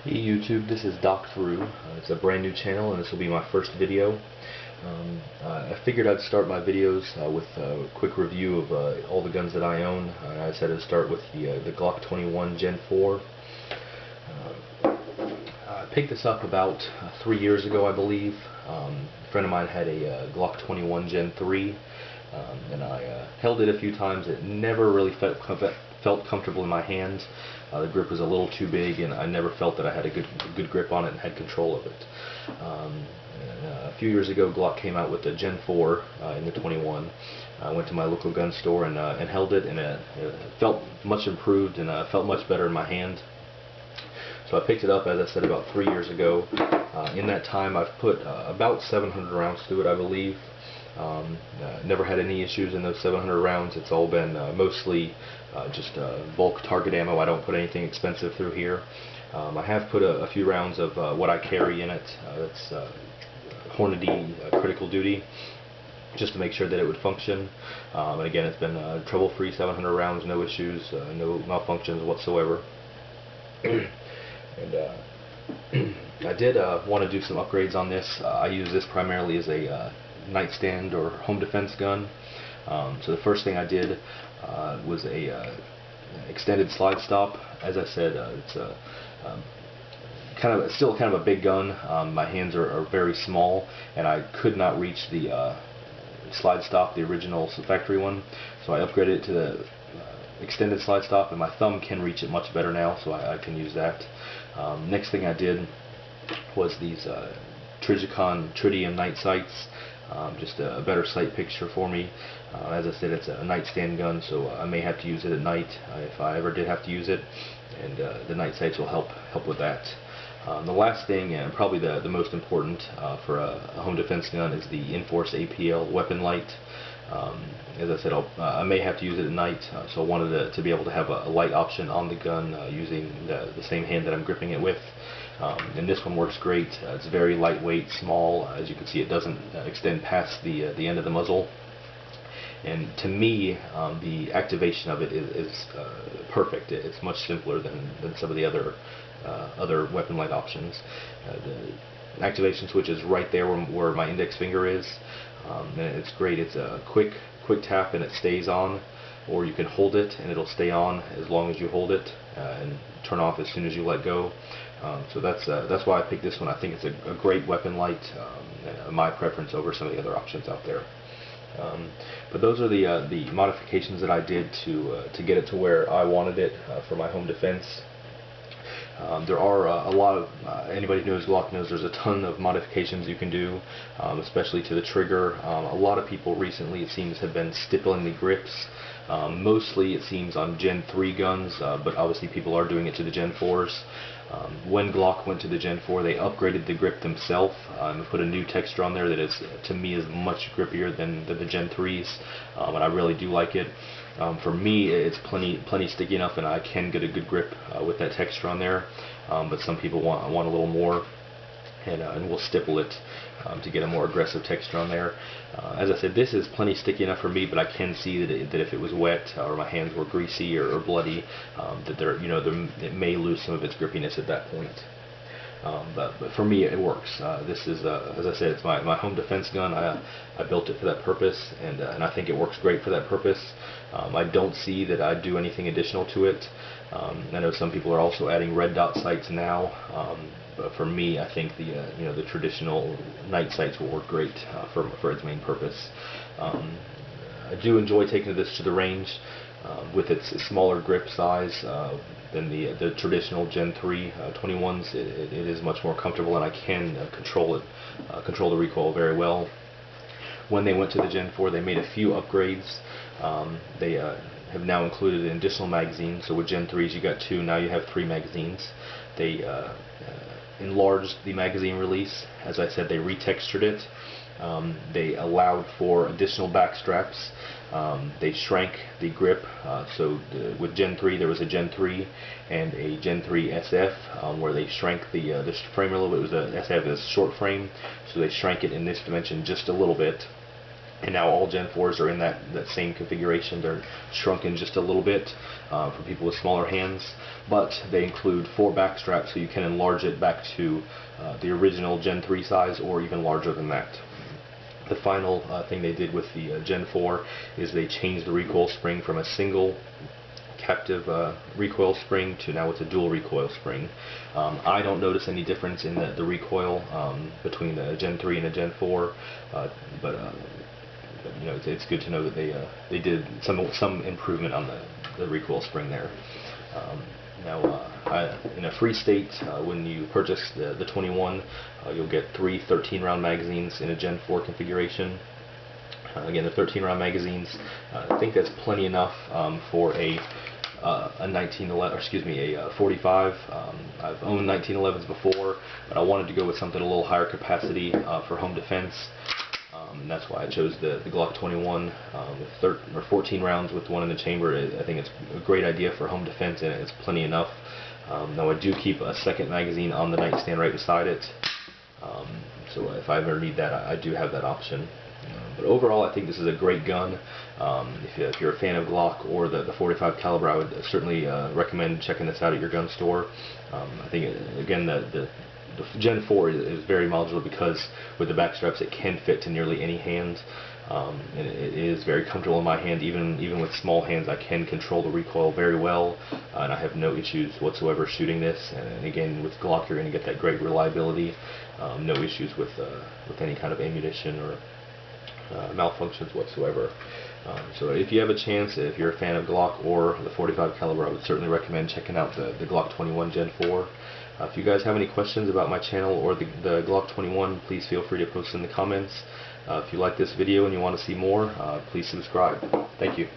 Hey YouTube, this is Doc Through. It's a brand new channel and this will be my first video. I figured I'd start my videos with a quick review of all the guns that I own. I decided to start with the Glock 21 Gen 4. I picked this up about 3 years ago, I believe. A friend of mine had a Glock 21 Gen 3 and I held it a few times. It never really felt comfortable in my hands. The grip was a little too big, and I never felt that I had a good grip on it and had control of it. A few years ago, Glock came out with the Gen 4 in the 21. I went to my local gun store and held it, and it felt much improved and felt much better in my hand. So I picked it up, as I said, about 3 years ago. In that time, I've put about 700 rounds through it, I believe. Never had any issues in those 700 rounds. It's all been mostly just bulk target ammo. I don't put anything expensive through here. I have put a few rounds of what I carry in it. It's Hornady critical duty, just to make sure that it would function. And again, it's been trouble-free 700 rounds, no issues, no malfunctions whatsoever. And I did want to do some upgrades on this. I use this primarily as a nightstand or home defense gun. So the first thing I did was a extended slide stop. As I said, it's still kind of a big gun. My hands are very small, and I could not reach the slide stop, the original factory one. So I upgraded it to the extended slide stop, and my thumb can reach it much better now, so I can use that. Next thing I did was these Trigicon Tritium night sights. Just a better sight picture for me. As I said, it's a nightstand gun, so I may have to use it at night if I ever did have to use it, and the night sights will help with that. The last thing, and probably the most important for a home defense gun, is the Enforce APL weapon light. As I said, I may have to use it at night, so I wanted to be able to have a light option on the gun using the same hand that I'm gripping it with. And this one works great. It's very lightweight, small. As you can see, it doesn't extend past the end of the muzzle. And to me, the activation of it is perfect. It's much simpler than some of the other weapon light options. The activation switch is right there where my index finger is. And it's great. It's a quick tap and it stays on, or you can hold it and it'll stay on as long as you hold it and turn off as soon as you let go. So that's why I picked this one. I think it's a great weapon light, my preference over some of the other options out there. But those are the modifications that I did to get it to where I wanted it for my home defense. There are a lot of, anybody who knows Glock knows there's a ton of modifications you can do, especially to the trigger. A lot of people recently, it seems, have been stippling the grips. Mostly it seems on Gen 3 guns, but obviously people are doing it to the Gen 4s. When Glock went to the Gen 4, they upgraded the grip themselves and put a new texture on there that is, to me, is much grippier than the Gen 3s, and I really do like it. For me, it's plenty sticky enough, and I can get a good grip with that texture on there. But some people want a little more, and we'll stipple it to get a more aggressive texture on there. As I said, this is plenty sticky enough for me, but I can see that if it was wet or my hands were greasy or bloody, that it may lose some of its grippiness at that point. But for me, it works. This is, as I said, it's my home defense gun. I built it for that purpose, and I think it works great for that purpose. I don't see that I'd do anything additional to it. I know some people are also adding red dot sights now, but for me, I think the traditional night sights will work great for its main purpose. I do enjoy taking this to the range. With its smaller grip size than the traditional Gen 3 21s, it is much more comfortable, and I can control the recoil very well. When they went to the Gen 4, they made a few upgrades. They have now included an additional magazine, so with Gen 3s you got 2, now you have 3 magazines. They enlarged the magazine release. As I said, they retextured it. They allowed for additional back straps. They shrank the grip. With Gen 3, there was a Gen 3 and a Gen 3 SF, where they shrank the frame a little bit. It was a SF, is short frame, so they shrank it in this dimension just a little bit. And now all Gen 4s are in that same configuration. They're shrunken just a little bit for people with smaller hands, but they include 4 back straps, so you can enlarge it back to the original Gen 3 size or even larger than that. The final thing they did with the Gen 4 is they changed the recoil spring from a single captive recoil spring to now it's a dual recoil spring. I don't notice any difference in the recoil between the Gen 3 and the Gen 4, but you know, it's good to know that they did some improvement on the recoil spring there. In a free state, when you purchase the 21, you'll get 3 13-round magazines in a Gen 4 configuration. Again, the 13-round magazines, I think that's plenty enough for a 45. I've owned 1911s before, but I wanted to go with something a little higher capacity for home defense. And that's why I chose the Glock 21 with 14 rounds with one in the chamber. I think it's a great idea for home defense, and it's plenty enough. Now I do keep a second magazine on the nightstand right beside it, so if I ever need that, I do have that option. But overall, I think this is a greit gun. If you're a fan of Glock or the 45 caliber, I would certainly recommend checking this out at your gun store. I think again the Gen 4 is very modular because with the back straps it can fit to nearly any hand, and it is very comfortable in my hand. Even with small hands, I can control the recoil very well, and I have no issues whatsoever shooting this. And again, with Glock, you're going to get that great reliability, no issues with any kind of ammunition or malfunctions whatsoever. So if you have a chance, if you're a fan of Glock or the 45 caliber, I would certainly recommend checking out the Glock 21 Gen 4. If you guys have any questions about my channel or the Glock 21, please feel free to post in the comments. If you like this video and you want to see more, please subscribe. Thank you.